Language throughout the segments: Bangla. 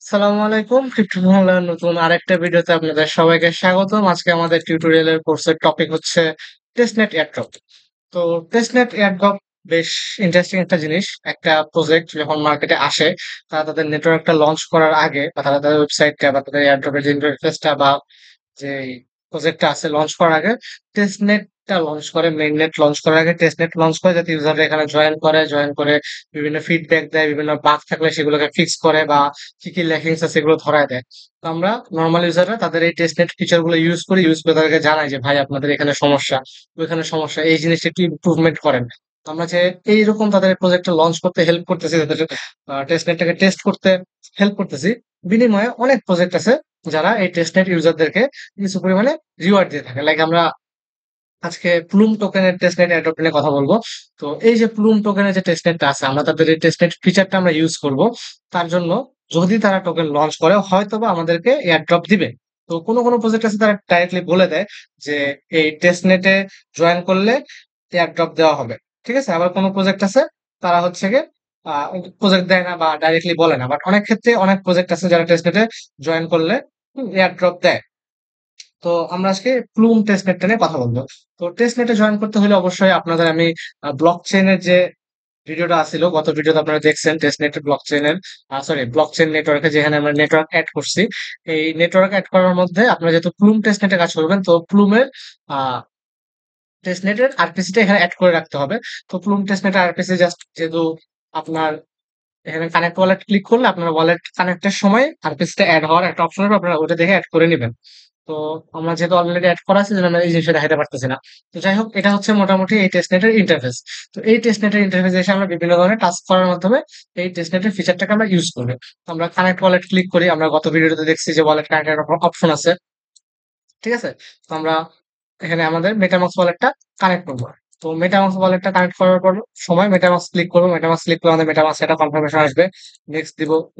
সালামু আলাইকুম ক্রিপ্টো বাংলার নতুন আরেকটা ভিডিওতে আপনাদের সবাইকে স্বাগতম। আজকে আমাদের টিউটোরিয়ালের কোর্সের টপিক হচ্ছে টেস্টনেট এয়ারড্রপ। তো টেস্টনেট এয়ারড্রপ বেশ ইন্টারেস্টিং একটা জিনিস। একটা প্রজেক্ট যখন মার্কেটে আসে, তারা তাদের নেটওয়ার্কটা লঞ্চ করার আগে বা তারা তাদের ওয়েবসাইটটা বা তাদের এয়ারড্রপের যে ইন্টারফেসটা বা যে প্রজেক্টটা আছে লঞ্চ করার আগে টেস্টনেটটা লঞ্চ করে, মেইননেট লঞ্চ করার আগে টেস্টনেট লঞ্চ করে, যাতে ইউজাররা এখানে জয়েন করে বিভিন্ন ফিডব্যাক দেয়, বিভিন্ন বাগ থাকলে সেগুলোকে ফিক্স করে বা কি কি ল্যাকিংস আছে সেগুলো ধরায় দেয়। তো আমরা নর্মাল ইউজাররা তাদের এই টেস্টনেট ফিচার গুলো ইউজ করে তাদেরকে জানাই যে ভাই আপনাদের এখানে সমস্যা, ওইখানে সমস্যা, এই জিনিসটা একটু ইমপ্রুভমেন্ট করেন। তো আমরা যে এইরকম তাদের প্রজেক্টটা লঞ্চ করতে হেল্প করতেছি, তাদের টেস্টনেটটাকে টেস্ট করতে হেল্প করতেছি, বিনিময়ে অনেক প্রজেক্ট আছে যারা এই টেস্টনেট ইউজারদেরকে কিছু পরিমাণে রিওয়ার্ড দিয়ে থাকে। লাইক আমরা আজকে প্লুম টোকেনের টেস্টনেট এয়ারড্রপ নিয়ে কথা বলবো। তো এই যে প্লুম টোকেনের যে টেস্টনেটটা আছে, আমরা তাদের এই টেস্টনেট ফিচারটা আমরা ইউজ করব। তার জন্য যদি তারা টোকেন লঞ্চ করে হয়তোবা আমাদেরকে এয়ারড্রপ দিবে। তো কোনো কোনো প্রজেক্ট আছে তারা ডাইরেক্টলি বলে দেয় যে এই টেস্টনেটে জয়েন করলে এয়ারড্রপ দেওয়া হবে। ঠিক আছে, আবার কোনো প্রজেক্ট আছে তারা হচ্ছে গিয়ে প্রজেক্ট দেয় না বা ডাইরেক্টলি বলে না, বাট অনেক ক্ষেত্রে অনেক প্রজেক্ট আছে যারা টেস্টনেটে জয়েন করলে এয়ারড্রপ দেয়। তো আমরা আজকে প্লুম টেস্টনেটটা নিয়ে কথা বলবো। তো টেস্টনেটে জয়েন করতে হলে অবশ্যই আপনাদের আমি ব্লক চেইনের যে ভিডিওটা আছিল, গত ভিডিওতে আপনারা দেখছেন টেস্টনেট ব্লক চেইনের, ব্লক চেইন নেটওয়ার্কে যেখানে আমরা নেটওয়ার্ক অ্যাড করছি। এই নেটওয়ার্ক অ্যাড করার মধ্যে আপনারা যেহেতু প্লুম টেস্টনেটে কাজ করবেন, তো প্লুমের টেস্টনেটের আরপিসিটা এখানে অ্যাড করে রাখতে হবে। তো প্লুম টেস্টনেটের আরপিসি জাস্ট যেহেতু আপনার এখানে কানেক্ট ওয়ালেট ক্লিক করলে আপনার ওয়ালেট কানেক্টের সময় আরপিসিটা অ্যাড হওয়ার একটা অপশন হবে, আপনারা ওটা দেখে অ্যাড করে নেবেন। তো আমরা যেহেতু অলরেডি অ্যাড করা আছে, আমরা এই জিনিসটা দেখাতে পারতেছি না। তো যাই হোক, এটা হচ্ছে মোটামুটি এই টেস্টনেটের ইন্টারফেস। তো এই টেস্টনেটের ইন্টারফেস এসে আমরা বিভিন্ন ধরনের টাস্ক করার মাধ্যমে এই টেস্টনেটের ফিচারটাকে আমরা ইউজ করবো। তো আমরা কানেক্ট ওয়ালেট ক্লিক করি, আমরা গত ভিডিওতে দেখছি যে ওয়ালেট কানেক্টের অপশন আছে। ঠিক আছে, তো আমরা এখানে আমাদের মেটামাক্স ওয়ালেটটা কানেক্ট করবো। তো মেটামাক্স ওয়ালেটটা কানেক্ট করার পর সময় মেটামাক্স ক্লিক করবো, মেটামাক্স ক্লিক করে আমাদের মেটামাক্স একটা কনফার্মেশন আসবে।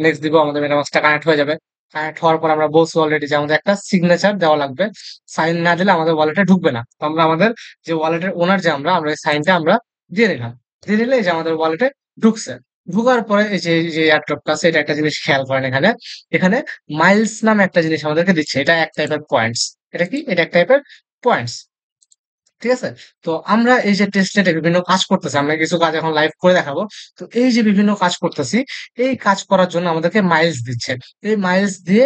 নেক্সট দিব, আমাদের মেটামাক্সটা কানেক্ট হয়ে যাবে। কানেক্ট হওয়ার পর আমরা বলছি অলরেডি যে আমাদের একটা সিগনেচার দেওয়া লাগবে। সাইন না দিলে আমাদের ওয়ালেটে ঢুকবে না। তো আমরা আমাদের যে ওয়ালেটের ওনার যে আমরা এই সাইনটা আমরা দিয়ে নিলাম। দিয়ে নিলে এই যে আমাদের ওয়ালেটে ঢুকছে। ঢুকার পরে এই যে এয়ারড্রপটা আছে, এটা একটা জিনিস খেয়াল করেন, এখানে এখানে মাইলস নামে একটা জিনিস আমাদেরকে দিচ্ছে। এটা এক টাইপের পয়েন্টস। এটা কি? এটা এক টাইপের পয়েন্টস। ঠিক আছে? তো আমরা এই যে টেস্টনেটে বিভিন্ন কাজ করতেছি, আমরা কিছু কাজ এখন লাইভ করে দেখাবো। তো এই যে বিভিন্ন কাজ করতেছি, এই কাজ করার জন্য আমাদেরকে মাইলস দিচ্ছে। এই মাইলস দিয়ে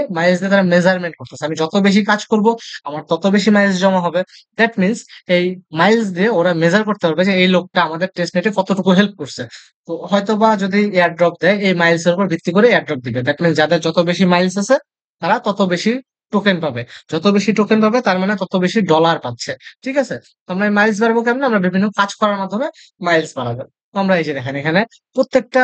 তারা মেজারমেন্ট করতেছে। আমি যত বেশি কাজ করব, আমার তত বেশি মাইলস জমা হবে। দ্যাট মিনস এই মাইলস দিয়ে ওরা মেজার করতে পারবে যে এই লোকটা আমাদের টেস্টনেটে কতটুকু হেল্প করছে। তো হয়তোবা যদি এয়ার ড্রপ দেয়, এই মাইলস এর উপর ভিত্তি করে এয়ার ড্রপ দিবে। দ্যাট মিনস যাদের যত বেশি মাইলস আছে তারা তত বেশি টোকেন পাবে। যত বেশি টোকেন পাবে তার মানে তত বেশি ডলার পাচ্ছে। ঠিক আছে? তো আমরা এই মাইলস বাড়াবো কেমনে? আমরা বিভিন্ন কাজ করার মাধ্যমে মাইলস বাড়াবো। তো আমরা এই যে দেখেন, এখানে প্রত্যেকটা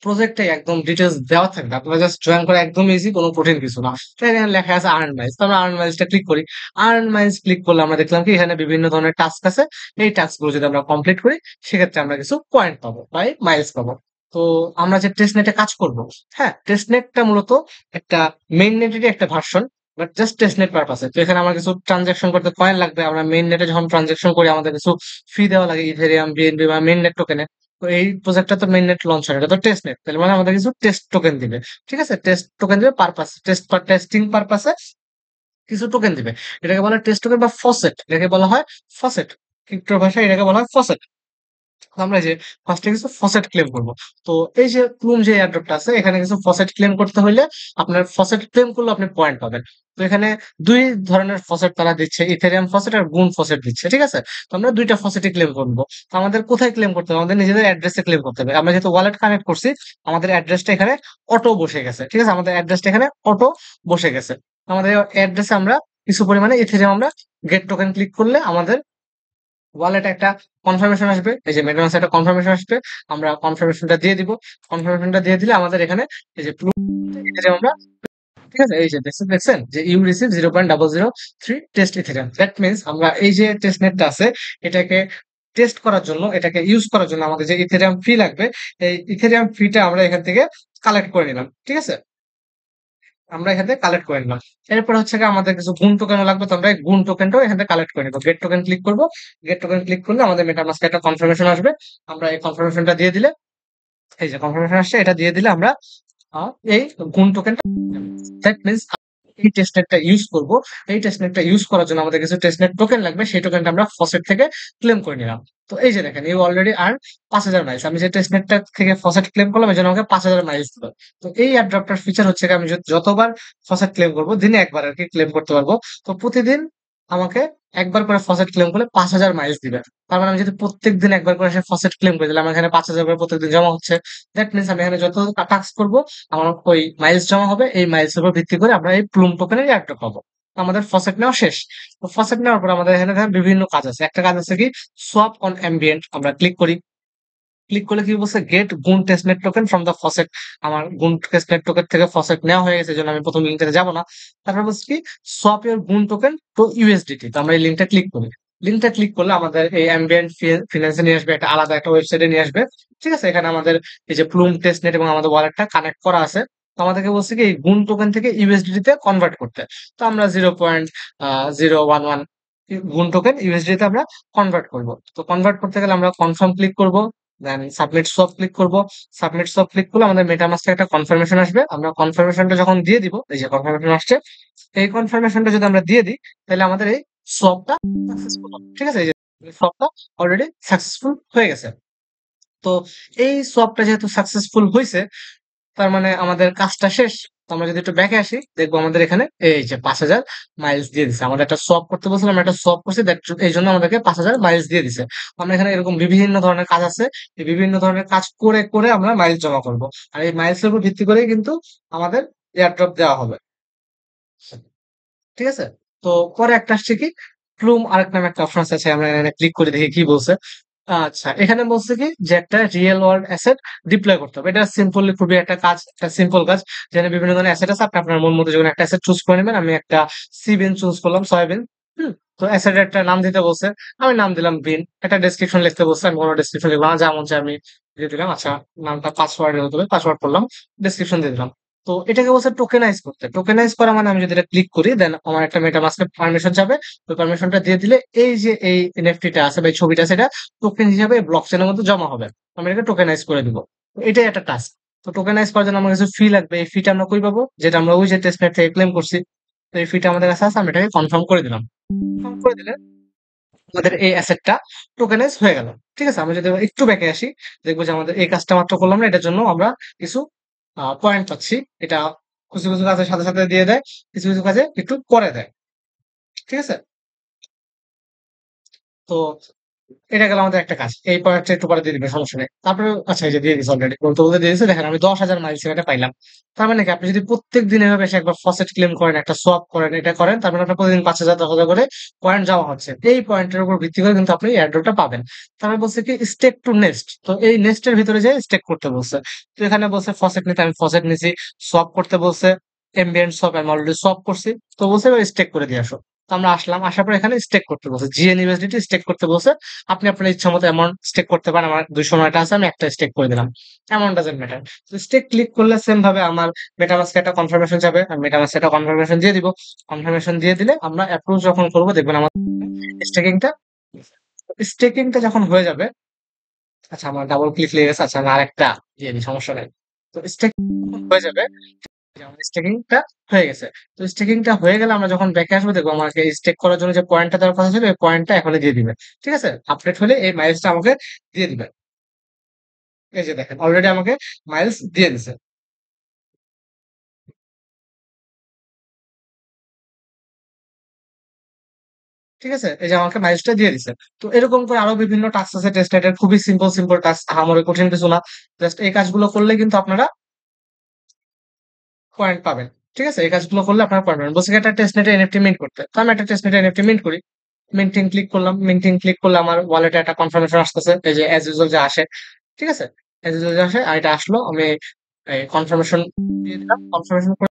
প্রজেক্টে একদম ডিটেইলস দেওয়া থাকবে। আপনারা জাস্ট জয়েন করা একদম ইজি, কোনো কঠিন কিছু না। তো এখানে লেখা আছে আর্ন মাইলস। তো আমরা আর্ন মাইলসটা ক্লিক করি। আর্ন মাইলস ক্লিক করলে আমরা দেখলাম কি এখানে বিভিন্ন ধরনের টাস্ক আছে। এই টাস্ক গুলো যদি আমরা কমপ্লিট করি, সেক্ষেত্রে আমরা কিছু পয়েন্ট পাবো বা মাইলস পাবো। তো আমরা যে টেস্টনেটে কাজ করব, হ্যাঁ, টেস্টনেটটা মূলত একটা মেইন নেটেরই একটা ভার্সন, বাট জাস্ট টেস্টনেট পারপাসে। তো এখানে আমার কিছু ট্রানজাকশন করতে কয়েন লাগবে। আমরা মেইন নেটে যখন ট্রানজাকশন করি আমাদের কিছু ফি দেওয়া লাগে, ইথেরিয়াম, বিএনবি বা মেইন নেট টোকেনে। তো এই প্রজেক্টটা তো মেইন নেট লঞ্চ হয়, এটা তো টেস্ট নেট, তাহলে মানে আমাদের কিছু টেস্ট টোকেন দিবে। ঠিক আছে, টেস্ট টোকেন দিবে পারপাস, টেস্টিং পারপাসে কিছু টোকেন দিবে। এটাকে বলা হয় টেস্ট টোকেন বা ফসেট। এটাকে বলা হয় ফসেট। ক্রিপ্টোর ভাষায় এটাকে বলা হয় ফসেট। আমরা যে ফার্স্টে কিছু ফসেট ক্লেম করব। তো এই যে প্লুম যে এয়ারড্রপটা আছে, এখানে কিছু ফসেট ক্লেম করতে হইলে আপনার ফসেট ক্লেম করলে আপনি পয়েন্ট পাবেন। তো এখানে দুই ধরনের ফসেট তারা দিচ্ছে, ইথেরিয়াম ফসেট আর গুন ফসেট দিচ্ছে। ঠিক আছে, তো আমরা দুইটা ফসেটই ক্লেম করবো। তো আমাদের কোথায় ক্লেম করতে হবে? আমাদের নিজেদের অ্যাড্রেসে ক্লেম করতে হবে। আমরা যেহেতু ওয়ালেট কানেক্ট করছি, আমাদের অ্যাড্রেসটা এখানে অটো বসে গেছে। ঠিক আছে, আমাদের অ্যাড্রেসটা এখানে অটো বসে গেছে। আমাদের অ্যাড্রেসে আমরা কিছু পরিমাণে ইথেরিয়াম আমরা গেট টোকেন ক্লিক করলে আমাদের ওয়ালেটে একটা কনফার্মেশন আসবে। এই যে মেটামাস্কে একটা কনফার্মেশন আসবে, আমরা কনফার্মেশনটা দিয়ে দিব। কনফার্মেশনটা দিয়ে দিলে আমাদের এখানে এই যে প্রুফ আমরা, ঠিক আছে, এই যে দেখছেন যে you receive 0.003 test Ethereum. That means আমরা এই যে টেস্ট নেটটা আছে, এটাকে টেস্ট করার জন্য, এটাকে ইউজ করার জন্য আমাদের যে ইথেরিয়াম ফি লাগবে, এই ইথেরিয়াম ফিটা আমরা এখান থেকে কালেক্ট করে নিলাম। ঠিক আছে, আমরা এখান থেকে কালেক্ট করে নিলাম। এরপর হচ্ছে গিয়ে আমাদের কিছু গুণ টোকেনও লাগবে, তো আমরা এই গুণ টোকেনটাও এখান থেকে কালেক্ট করে নিবো। গেট টোকেন ক্লিক করবো। গেট টোকেন ক্লিক করলে আমাদের মেটামাস্কে একটা কনফার্মেশন আসবে। আমরা এই কনফার্মেশনটা দিয়ে দিলে, এই যে কনফার্মেশন আসছে, এটা দিয়ে দিলে আমরা এই গুণ টোকেনটা। দ্যাট মিনস এই টেস্টনেটটা ইউজ করব। এই টেস্টনেটটা ইউজ করার জন্য আমাদের কিছু টেস্টনেট টোকেন লাগবে। সেই টোকেনটা আমরা ফসেট থেকে ক্লেম করে নিলাম। তো এই যে দেখেন, ইউ অলরেডি আর্ন 5,000 মাইলস। আমি যে টেস্টনেটটা থেকে ফসেট ক্লেম করলাম, এজন্য আমাকে 5,000 মাইলস দিল। তো এই এয়ারড্রপটার ফিচার হচ্ছে কি, আমি যতবার ফসেট ক্লেম করব, দিনে একবার আর কি ক্লেম করতে পারবো। তো প্রতিদিন আমাকে একবার করে ফসেট ক্লেম করলে 5,000 মাইলস দিবে। তার মানে আমি যদি প্রত্যেকদিন একবার করে সে ফসেট ক্লেম করে দিলাম, আমার এখানে 5,000 করে প্রত্যেকদিন জমা হচ্ছে। দ্যাট মিনস আমি এখানে যত টাস্ক করবো, আমার ওই মাইলস জমা হবে। এই মাইলস এর উপর ভিত্তি করে আমরা এই প্লুম টোকেনের এয়ারড্রপ পাবো। তো আমাদের ফসেট নেওয়া শেষ। তো ফসেট নেওয়ার পর আমাদের এখানে দেখেন বিভিন্ন কাজ আছে। একটা কাজ আছে কি, সোয়াপ অন অ্যাম্বিয়েন্ট। আমরা ক্লিক করি। ক্লিক করলে কি বলছে, গেট গুন testnet token from the faucet. আমার গুন টেস্টনেট টোকেন থেকে ফসেট নেওয়া হয়ে গেছে, এই জন্য আমি প্রথম লিঙ্কটাতে যাবো না। তারপর বলছে কি, সোয়াপ ইউর গুন টোকেন টু ইউএসডিটি। তো আমরা এই লিঙ্কটা ক্লিক করি। লিঙ্কটা ক্লিক করলে আমাদের এই অ্যাম্বিয়েন্ট ফিনান্সে নিয়ে আসবে, একটা আলাদা একটা ওয়েবসাইটে নিয়ে আসবে। ঠিক আছে, এখানে আমাদের এই যে প্লুম টেস্টনেট এবং আমাদের ওয়ালেটটা কানেক্ট করা আছে। তো আমাদেরকে বলছে কি, এই গুন টোকেন থেকে ইউএসডিটি তে কনভার্ট করতে। তো আমরা 0.011 গুন টোকেন ইউএসডি তে আমরা কনভার্ট করব। তো কনভার্ট করতে গেলে আমরা কনফার্ম ক্লিক করব, দেন সাবমিট সব ক্লিক করব। সাবমিট সব ক্লিক করলে আমাদের মেটামাস্ক থেকে একটা কনফার্মেশন আসবে। আমরা কনফার্মেশনটা যখন দিয়ে দিব, এই যে কনফার্মেশন আসছে, এই কনফার্মেশনটা যদি আমরা দিয়ে দিই, তাহলে আমাদের এই সোয়াপটা সাকসেসফুল হবে। ঠিক আছে, এই যে সোয়াপটা অলরেডি সাকসেসফুল হয়ে গেছে। তো এই সোয়াপটা যেহেতু সাকসেসফুল হয়েছে, তার মানে আমাদের কাজটা শেষ। তো আমরা যদি একটু ব্যাকে আসি, দেখবো আমাদের এখানে এই যে 5,000 মাইলস দিয়ে দিছে। আমাদের একটা সোয়াপ করতে বলছিলাম, আমরা একটা সোয়াপ করছি, এই জন্য আমাদেরকে 5,000 মাইলস দিয়ে দিছে। আমরা এখানে এরকম বিভিন্ন ধরনের কাজ আছে। এই বিভিন্ন ধরনের কাজ করে করে আমরা মাইলস জমা করব। আর এই মাইলস এর উপর ভিত্তি করেই কিন্তু আমাদের এয়ারড্রপ দেওয়া হবে। ঠিক আছে। তো পরে একটা আসছে কি, প্লুম আরেক নামে একটা অপশন আছে। আমরা এখানে ক্লিক করে দেখি কি বলছে। আচ্ছা, এখানে বলছে কি যে একটা রিয়েল ওয়ার্ল্ড অ্যাসেট ডিপ্লয় করতে হবে। এটা সিম্পলি খুবই একটা কাজ, একটা সিম্পল কাজ। যেখানে বিভিন্ন ধরনের অ্যাসেট আছে, আপনি আপনার মন মতো যেকোনো একটা অ্যাসেট চুজ করে নেবেন। আমি একটা বিন চুজ করলাম, সয়াবিন। হুম। তো অ্যাসেট একটা নাম দিতে বলছে, আমি নাম দিলাম বিন। একটা ডেসক্রিপশন লিখতে বলছে, আমি কোনো ডেসক্রিপশন লিখলাম না, যা মন চায় আমি দিয়ে দিলাম। আচ্ছা, নামটা পাসওয়ার্ড হতে হবে, পাসওয়ার্ড করলাম, ডেসক্রিপশন দিয়ে দিলাম। তো এটাকে বলছে টোকেনাইজ করতে। টোকেনাইজ করা মানে আমি যদি এটা ক্লিক করি, দেন আমার একটা মেটামাস্কের পারমিশন যাবে। তো পারমিশনটা দিয়ে দিলে এই যে এই এনএফটিটা আছে বা এই ছবিটা আছে, এটা টোকেন হিসাবে ব্লকচেনের মধ্যে জমা হবে। আমি এটাকে টোকেনাইজ করে দিব। তো এটাই একটা টাস্ক। তো টোকেনাইজ করার জন্য আমার কিছু ফি লাগবে। এই ফিটা আমরা কই পাবো, যেটা আমরা ওই যে টেস্টনেট থেকে ক্লেম করছি। তো এই ফিটা আমাদের কাছে আছে, আমি এটাকে কনফার্ম করে দিলাম। কনফার্ম করে দিলে আমাদের এই অ্যাসেটটা টোকেনাইজ হয়ে গেল। ঠিক আছে, আমরা যদি আবার একটু ব্যাকে আসি, দেখবো যে আমাদের এই কাজটা মাত্র করলাম না, এটার জন্য আমরা কিছু পয়েন্ট পাচ্ছি। এটা কিছু কিছু কাজের সাথে সাথে দিয়ে দেয়, কিছু কিছু কাজে একটু পরে দেয়। ঠিক আছে। তো এটা গেল আমাদের একটা কাজ। এই পয়েন্টটা একটু পরে দিয়ে দিবে, সমস্যা নেই। তারপরে আচ্ছা, এই যে দিয়ে দিচ্ছে অলরেডি, বলতে বলতে দিয়ে দিচ্ছে। দেখেন আমি 10,000 মাইলস এটা পাইলাম। তার মানে কি, আপনি যদি প্রত্যেক দিন এভাবে এসে একবার ফসেট ক্লেম করেন, একটা সোয়াপ করেন, এটা করেন, তার মানে আপনার প্রতিদিন 5,000 10,000 করে পয়েন্ট জমা হচ্ছে। এই পয়েন্টের উপর ভিত্তি করে কিন্তু আপনি এয়ারড্রপটা পাবেন। তারপরে বলছে কি, স্টেক টু নেক্সট। তো এই নেক্সটের ভিতরে যে স্টেক করতে বলছে। তো এখানে বলছে ফসেট নিতে, আমি ফসেট নিছি। সোয়াপ করতে বলছে, এমবিএন সোয়াপ আমি অলরেডি সোয়াপ করছি। তো বলছে স্টেক করে দিয়ে আসো। তো আমরা আসলাম, আসার পর এখানে স্টেক করতে বলছে, জিএন ইউএসডিটি স্টেক করতে বলছে। আপনি আপনার ইচ্ছা মতো অ্যামাউন্ট স্টেক করতে পারেন। আমার 209টা আছে, আমি একটা স্টেক করে দিলাম। Amount doesn't matter. তো স্টেক ক্লিক করলে সেম ভাবে আমার মেটামাস্কে একটা কনফার্মেশন যাবে। আমি মেটামাস্কে একটা কনফার্মেশন দিয়ে দিব। কনফার্মেশন দিয়ে দিলে আমরা অ্যাপ্রুভ যখন করবো, দেখবেন আমার স্টেকিংটা স্টেকিংটা যখন হয়ে যাবে। আচ্ছা, আমার ডাবল ক্লিক লেগে গেছে। আচ্ছা, আমি আরেকটা দিয়ে দিই, সমস্যা নাই। তো স্টেক হয়ে যাবে, স্টেকিংটা হয়ে গেছে। তো স্টেকিংটা হয়ে গেলে আমরা যখন ব্যাকে আসবো, দেখবো আমাকে স্টেক করার জন্য যে পয়েন্টটা দেওয়ার কথা ছিল, এই পয়েন্টটা এখনই দিয়ে দিবে। ঠিক আছে, আপডেট হলে এই মাইলসটা আমাকে দিয়ে দিবে। এই যে দেখেন, অলরেডি আমাকে মাইলস দিয়ে দিছে। ঠিক আছে, এই যে আমাকে মাইলসটা দিয়ে দিছে। তো এরকম করে আরো বিভিন্ন টাস্ক আছে টেস্টনেটের, খুবই সিম্পল সিম্পল টাস্ক, আমাদের কঠিন কিছু না। জাস্ট এই কাজগুলো করলে কিন্তু আপনারা পয়েন্ট পাবেন। ঠিক আছে, এই কাজগুলো করলে আপনারা পয়েন্ট পাবেন। বলছে কি, একটা টেস্টনেটে এনএফটি মিন্ট করতে। তো আমি একটা টেস্টনেটে এনএফটি মিন্ট করি। মিন্টিং ক্লিক করলাম। মিন্টিং ক্লিক করলে আমার ওয়ালেটে একটা কনফার্মেশন আসতেছে, এই যে অ্যাজ ইউজুয়াল যে আসে। ঠিক আছে, অ্যাজ ইউজুয়াল যে আসে, আর এটা আসলো। আমি এই কনফার্মেশন দিয়ে দিলাম। কনফার্মেশন করে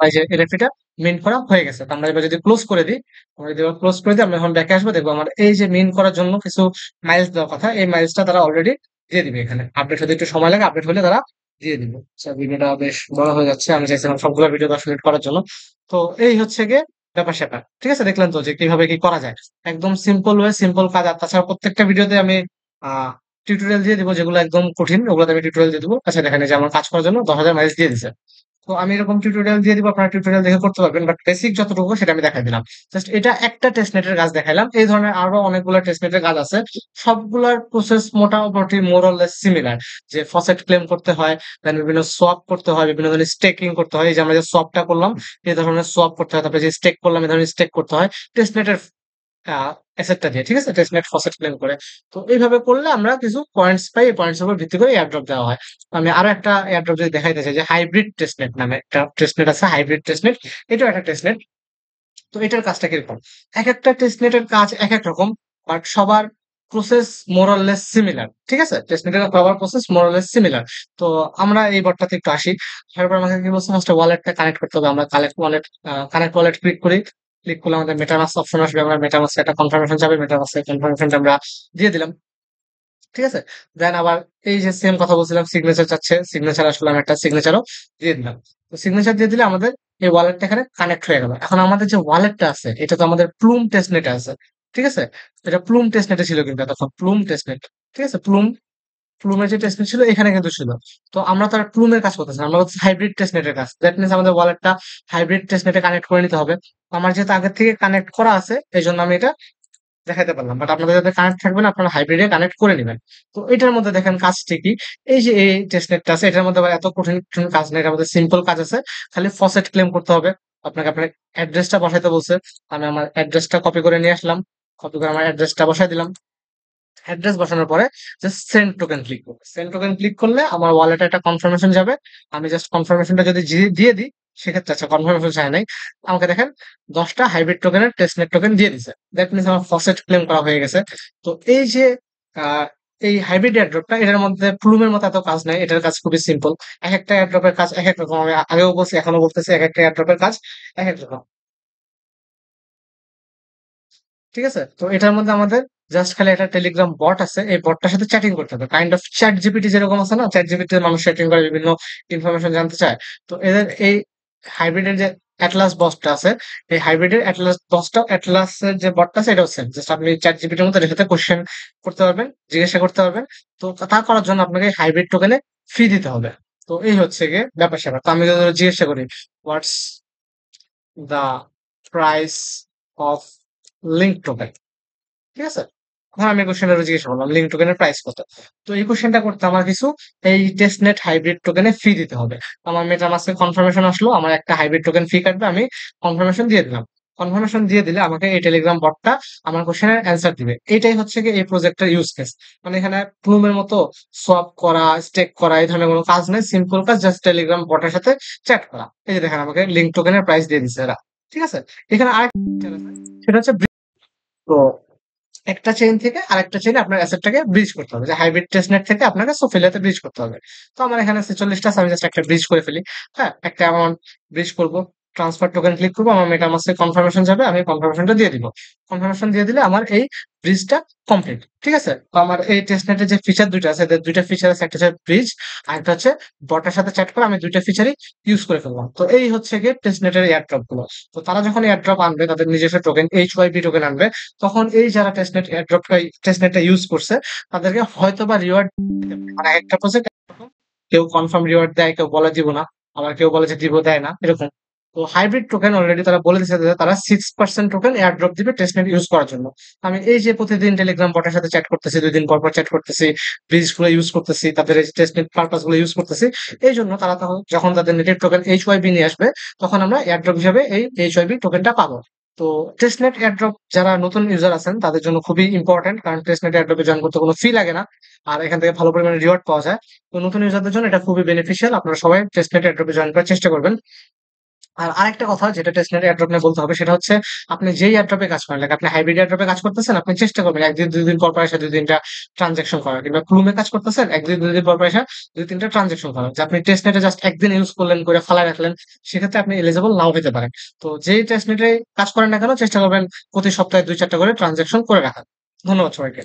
এই যে এনএফটিটা মিন্ট করা হয়ে গেছে। তো আমরা এবার যদি ক্লোজ করে দিই, আমরা যদি ক্লোজ করে দিই, আমরা এখন ব্যাকে আসবো, দেখবো আমার এই যে মিন্ট করার জন্য কিছু মাইলস দেওয়ার কথা, এই মাইলসটা তারা অলরেডি দিয়ে দিবে। এখানে আপডেট হতে একটু সময় লাগে, আপডেট হলে তারা দিয়ে দিবে। আচ্ছা, ভিডিওটা বেশ বড় হয়ে যাচ্ছে, আমি চাইছিলাম সবগুলো ভিডিও 10 মিনিট করার জন্য। তো এই হচ্ছে গিয়ে ব্যাপার স্যাপার। ঠিক আছে, দেখলেন তো যে কিভাবে কি করা যায়। একদম সিম্পল ওয়ে, সিম্পল কাজ। আর তাছাড়া প্রত্যেকটা ভিডিওতে আমি টিউটোরিয়াল দিয়ে দিব যেগুলো একদম কঠিন, ওগুলোতে আমি টিউটোরিয়াল দিয়ে দিব। আচ্ছা দেখেন, এই যে আমার কাজ করার জন্য 10,000 মাইলেজ দিয়ে দিছে। তো আমি এরকম টিউটোরিয়াল দিয়ে দিব, আপনারা টিউটোরিয়াল দেখে করতে পারবেন, বাট বেসিক যতটুকু সেটা আমি দেখাই দিলাম। জাস্ট এটা একটা টেস্টনেটের কাজ দেখাইলাম, এই ধরনের আরো অনেকগুলো টেস্টনেটের কাজ আছে। সবগুলোর প্রসেস মোটামুটি মোরলেস সিমিলার। যে ফসেট ক্লেম করতে হয়, দেন বিভিন্ন সোয়াপ করতে হয়, বিভিন্ন ধরনের স্টেকিং করতে হয়। এই যে আমরা যে সোয়াপটা করলাম, এই ধরনের সোয়াপ করতে হয়, তারপরে যে স্টেক করলাম এই ধরনের স্টেক করতে হয় টেস্টনেটের অ্যাসেটটা দিয়ে, ঠিক আছে, টেস্টনেট ফসেট ক্লেম করে। তো এইভাবে করলে আমরা কিছু পয়েন্টস পাই, এই পয়েন্টস উপর ভিত্তি করে এয়ারড্রপ দেওয়া হয়। আমি আরো একটা এয়ারড্রপ যদি দেখাইতে চাই, যে হাইব্রিড টেস্টনেট নামে একটা টেস্টনেট আছে, হাইব্রিড টেস্টনেট। এটাও একটা টেস্টনেট। তো এটার কাজটা কিরকম? এক একটা টেস্টনেটের কাজ এক এক রকম, বাট সবার প্রসেস মোরলেস সিমিলার, ঠিক আছে, টেস্টনেটের সবার প্রসেস মোরলেস সিমিলার। তো আমরা এই বটটাতে একটু আসি। তারপর আমাকে কি বলছে, ফার্স্টে ওয়ালেটটা কানেক্ট করতে হবে। আমরা কানেক্ট ওয়ালেট ক্লিক করি। ক্লিক করলে আমাদের মেটামাস্ক অপশন আসবে, আমরা মেটামাস্কে একটা কনফার্মেশন যাবে, মেটামাস্কে কনফার্মেশনটা আমরা দিয়ে দিলাম, ঠিক আছে। দেন আবার এই যে সেম কথা বলছিলাম, সিগনেচার চাচ্ছে, সিগনেচার আসলে আমি একটা সিগনেচারও দিয়ে দিলাম। তো সিগনেচার দিয়ে দিলে আমাদের এই ওয়ালেটটা এখানে কানেক্ট হয়ে গেল। এখন আমাদের যে ওয়ালেটটা আছে এটা তো আমাদের প্লুম টেস্টনেটে আছে, ঠিক আছে। এটা প্লুম টেস্টনেটে ছিল কিন্তু এতক্ষণ, প্লুম টেস্টনেট, ঠিক আছে। প্লুমের যে টেস্টনেট ছিল এখানে কিন্তু ছিল। তো আমরা তো আর প্লুমের কাজ করতেছি না, আমরা হচ্ছে হাইব্রিড টেস্টনেটের কাজ। দ্যাট মিনস আমাদের ওয়ালেটটা হাইব্রিড টেস্টনেটে কানেক্ট করে নিতে হবে। আমার যেহেতু আগে থেকে কানেক্ট করা আছে, এই জন্য আমি এটা দেখাইতে পারলাম, বাট আপনাদের যাদের কানেক্ট থাকবে না, আপনারা হাইব্রিডে কানেক্ট করে নেবেন। তো এটার মধ্যে দেখেন কাজ ঠিকই। এই যে এই টেস্টনেটটা আছে, এটার মধ্যে আবার এত কঠিন কঠিন কাজ নেই, এটার মধ্যে সিম্পল কাজ আছে। খালি ফসেট ক্লেম করতে হবে। আপনাকে আপনার অ্যাড্রেসটা বসাইতে বলছে। আমি আমার অ্যাড্রেসটা কপি করে নিয়ে আসলাম, কপি করে আমার অ্যাড্রেসটা বসাই দিলাম। অ্যাড্রেস বসানোর পরে জাস্ট সেন্ড টোকেন ক্লিক করবো। সেন্ড টোকেন ক্লিক করলে আমার ওয়ালেটে একটা কনফার্মেশন যাবে। আমি জাস্ট কনফার্মেশনটা যদি দিয়ে দিই, সেক্ষেত্রে আচ্ছা কনফার্মেশন চাই নাই, আমাকে দেখেন 10টা হাইব্রিড টোকেনের টেস্টনেট টোকেন দিয়ে দিছে। দ্যাট মিনস আমার ফসেট ক্লেম করা হয়ে গেছে। তো এই যে আহ, এই হাইব্রিড এয়ারড্রপটা, এটার মধ্যে প্লুমের মতো এত কাজ নাই, এটার কাজ খুবই সিম্পল। এক একটা এয়ারড্রপের কাজ এক এক রকম, আমি আগেও বলছি এখনো বলতেছি, এক একটা এয়ারড্রপের কাজ এক এক রকম, ঠিক আছে। তো এটার মধ্যে আমাদের জাস্ট খালি একটা টেলিগ্রাম বট আছে, এই বটটার সাথে চ্যাটিং করতে হবে, কাইন্ড অফ চ্যাট জিপিটি যেরকম আছে না, চ্যাট জিপিটি মানুষ চ্যাটিং করে বিভিন্ন ইনফরমেশন জানতে চায়। তো এদের এই হাইব্রিডের যে অ্যাটলাস বসটা আছে, এই হাইব্রিডের অ্যাটলাস বসটা, অ্যাটলাসের যে বটটা আছে এটাও সেম। জাস্ট আপনি চ্যাট জিপিটির মধ্যে রেখে কোশ্চেন করতে পারবেন, জিজ্ঞাসা করতে পারবেন। তো তা করার জন্য আপনাকে হাইব্রিড টোকেনে ফি দিতে হবে। তো এই হচ্ছে গিয়ে ব্যাপার স্যাপার। তো আমি যদি জিজ্ঞাসা করি, what's the price of link token, ঠিক আছে। হ্যাঁ, আমি কোশ্চেনটা জিজ্ঞাসা করলাম লিঙ্ক টোকেনের প্রাইস কত। তো এই কোশ্চেনটা করতে আমার কিছু এই টেস্টনেট হাইব্রিড টোকেনে ফি দিতে হবে। আমার মেটামাস্কে কনফার্মেশন আসলো, আমার একটা হাইব্রিড টোকেন ফি কাটবে, আমি কনফার্মেশন দিয়ে দিলাম। কনফার্মেশন দিয়ে দিলে আমাকে এই টেলিগ্রাম বটটা আমার কোশ্চেনের অ্যান্সার দিবে। এটাই হচ্ছে কি এই প্রজেক্টের ইউজ কেস। মানে এখানে প্লুমের মতো সোয়াপ করা, স্টেক করা এই ধরনের কোনো কাজ নেই, সিম্পল কাজ, জাস্ট টেলিগ্রাম বটের সাথে চ্যাট করা। এই যে দেখেন আমাকে লিঙ্ক টোকেনের প্রাইস দিয়ে দিচ্ছে এরা, ঠিক আছে। এখানে আরেকটা feature আছে, সেটা হচ্ছে তো একটা চেইন থেকে আরেকটা চেইনে আপনার অ্যাসেটটাকে ব্রিজ করতে হবে, যে হাইব্রিড টেস্টনেট থেকে আপনাকে সোফিলিয়াতে ব্রিজ করতে হবে। তো আমার এখানে 46টা আছে, আমি জাস্ট একটা ব্রিজ করে ফেলি। হ্যাঁ, একটা অ্যামাউন্ট ব্রিজ করব, ট্রান্সফার টোকেন ক্লিক করবো, আমার মেটামাস্কে কনফার্মেশন যাবে, আমি কনফার্মেশনটা দিয়ে দিব। কনফার্মেশন দিয়ে দিলে আমার এই ব্রিজটা কমপ্লিট, ঠিক আছে। তো আমার এই টেস্টনেটের যে ফিচার দুইটা আছে, এদের দুইটা ফিচার আছে, একটা হচ্ছে ব্রিজ আর একটা হচ্ছে বটের সাথে চ্যাট করে, আমি দুইটা ফিচারই ইউজ করে ফেললাম। তো এই হচ্ছে গিয়ে টেস্টনেটের এয়ারড্রপ গুলো। তো তারা যখন এয়ারড্রপ আনবে, তাদের নিজস্ব টোকেন HYP টোকেন আনবে, তখন এই যারা টেস্টনেটটা ইউজ করছে, তাদেরকে হয়তো বা রিওয়ার্ড, মানে একটা প্রজেক্ট কেউ কনফার্ম রিওয়ার্ড দেয়, কেউ বলে দিব না, আবার কেউ বলে যে দিব, দেয় না, এরকম। তো হাইব্রিড টোকেন অলরেডি তারা বলে দিচ্ছে যে তারা 6% টোকেন এয়ারড্রপ দিবে টেস্টনেট ইউজ করার জন্য। আমি এই যে প্রতিদিন টেলিগ্রাম বটের সাথে চ্যাট করতেছি, 2 দিন পর পর চ্যাট করতেছি, ব্রিজ গুলো ইউজ করতেছি, তাদের এই টেস্টনেট পারপাস গুলো ইউজ করতেছি। এই জন্য তারা তখন যখন তাদের নেটের টোকেন HYP নিয়ে আসবে, তখন আমরা এয়ারড্রপ হিসেবে এই HYP টোকেনটা পাবো। তো টেস্টনেট এয়ারড্রপ যারা নতুন ইউজার আছেন তাদের জন্য খুবই ইম্পর্টেন্ট, কারণ টেস্টনেট এয়ারড্রপে জয়েন করতে কোনো ফি লাগে না, আর এখান থেকে ভালো পরিমাণে রিওয়ার্ড পাওয়া যায়। তো নতুন ইউজারদের জন্য এটা খুবই বেনিফিশিয়াল, আপনারা সবাই টেস্টনেট এয়ারড্রপে জয়েন করার চেষ্টা করবেন। আর আরেকটা কথা যেটা টেস্টনেট এয়ারড্রপ নিয়ে বলতে হবে, সেটা হচ্ছে আপনি যেই এয়ারড্রপে কাজ করেন, আপনি হাইব্রিড এয়ারড্রপে কাজ করতেছেন, আপনি চেষ্টা করবেন একদিন 2 দিন পর পর এসে 2-3টা ট্রানজাকশন করার, কিংবা ক্লুমে কাজ করতেছেন একদিন 2 দিন পর পর এসে 2-3টা ট্রানজাকশন করার। যে আপনি টেস্টনেটে জাস্ট একদিন ইউজ করলেন করে ফালায় রাখলেন, সেক্ষেত্রে আপনি এলিজিবল নাও হতে পারেন। তো যেই টেস্টনেটে কাজ করেন না কেন, চেষ্টা করবেন প্রতি সপ্তাহে 2-4টা করে ট্রানজাকশন করে রাখার। ধন্যবাদ সবাইকে।